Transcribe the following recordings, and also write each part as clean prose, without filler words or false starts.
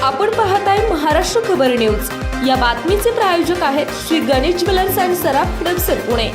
आपण पाहताय महाराष्ट्र खबर न्यूज। या बातमीचे प्रायोजक आहेत श्री गणेश ज्वेलर्स अँड सराफ हडपसर पुणे।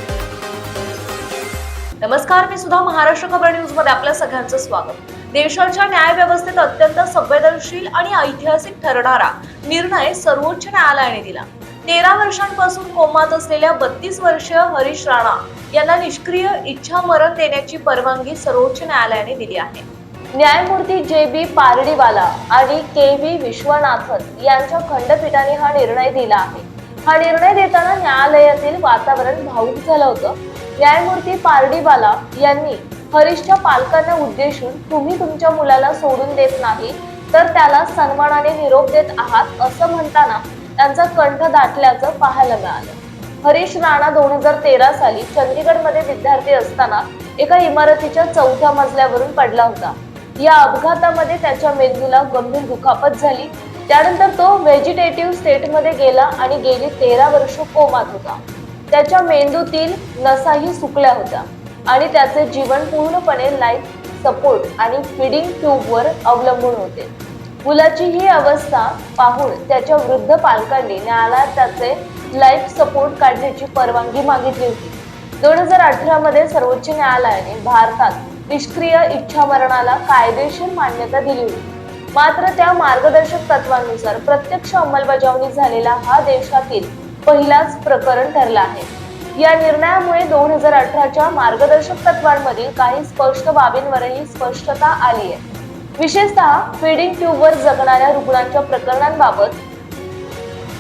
नमस्कार, मी सुद्धा महाराष्ट्र खबर न्यूज मध्ये आपल्या सगळ्यांचं स्वागत। देशाच्या न्याय व्यवस्थेत अत्यंत संवेदनशील आणि ऐतिहासिक ठरणारा निर्णय सर्वोच्च न्यायालयाने दिला। 13 वर्षांपासून कोमात असलेल्या 32 वर्षीय हरीश राणा यांना निष्क्रिय इच्छा मरण देण्याची परवानगी सर्वोच्च न्यायालयाने दिली आहे। न्यायमूर्ती जे.बी. पारडीवाला आणि के.व्ही. विश्वनाथन यांच्या खंडपीठाने हा निर्णय दिला आहे। हा निर्णय देताना न्यायालयातील वातावरण भावुक झालं होतं। न्यायमूर्ती पारडीवाला यांनी हरीशच्या पालकांना उद्देशून तुम्ही तुमच्या मुलाला सोडून देत नाही तर त्याला सन्मानाने निरोप देत आहात असं म्हणताना त्यांचा कंठ दाटल्याचं पाहायला मिळालं। हरीश राणा 2013 साली चंदीगडमध्ये विद्यार्थी असताना एका इमारतीच्या 4थ्या मजल्यावरून पडला होता। या अपघातामध्ये त्याच्या मेंदूला गंभीर दुखापत झाली। त्यानंतर तो व्हेजिटेटिव्ह स्टेटमध्ये गेला आणि गेली 13 वर्ष कोमात होता। त्याच्या मेंदूतील नसाही सुकल्या होत्या आणि त्याचे जीवन पूर्णपणे लाईफ सपोर्ट आणि फीडिंग ट्यूबवर अवलंबून होते। मुलाची ही अवस्था पाहून त्याच्या वृद्ध पालकांनी न्यायालयात त्याचे लाईफ सपोर्ट काढण्याची परवानगी मागितली होती। 2018 मध्ये सर्वोच्च न्यायालयाने भारतात निष्क्रिय इच्छा मरणाला कायदेशीर मान्यता दिली होती। मात्र त्या मार्गदर्शक तत्वांनुसार प्रत्यक्ष अंमलबजावणी झालेला हा देशातील पहिलाच प्रकरण ठरला आहे। या निर्णयामुळे 2018च्या मार्गदर्शक तत्वांमधील काही स्पष्ट बाबींवरही स्पष्टता आली आहे। विशेषतः फीडिंग ट्यूबवर जगणाऱ्या रुग्णांच्या प्रकरणांबाबत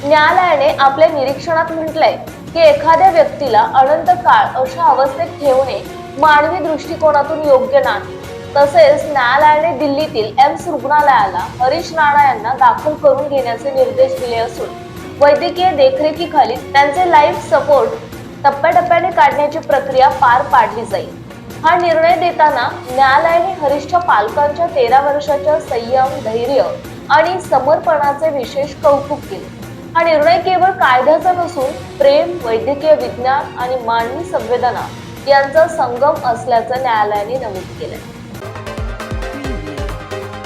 न्यायालयाने आपल्या निरीक्षणात म्हटलंय की एखाद्या व्यक्तीला अनंत काळ अशा अवस्थेत ठेवणे मानवी दृष्टिकोनातून योग्य नाही। तसेच न्यायालयाने दिल्लीतील एम्स रुग्णालयाला हरीश राणा यांना दाखल करून घेण्याचे निर्देश दिले असून वैद्यकीय देखरेखीखाली त्यांचे लाईफ सपोर्ट टप्प्याटप्प्याने काढण्याची प्रक्रिया पार पाडली जाईल। हा निर्णय देताना न्यायालयाने हरीशच्या पालकांच्या 13 वर्षाच्या संयम, धैर्य आणि समर्पणाचे विशेष कौतुक केले। हा निर्णय केवळ कायद्याचा नसून प्रेम, वैद्यकीय विज्ञान आणि मानवी संवेदना यांचा संगम असल्याचं न्यायालयाने नमूद केलंय।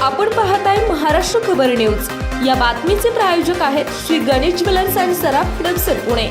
आपण पाहताय महाराष्ट्र खबर न्यूज। या बातमीचे प्रायोजक आहेत Shri Ganesh jewellers and Saraf Hadapsar Pune.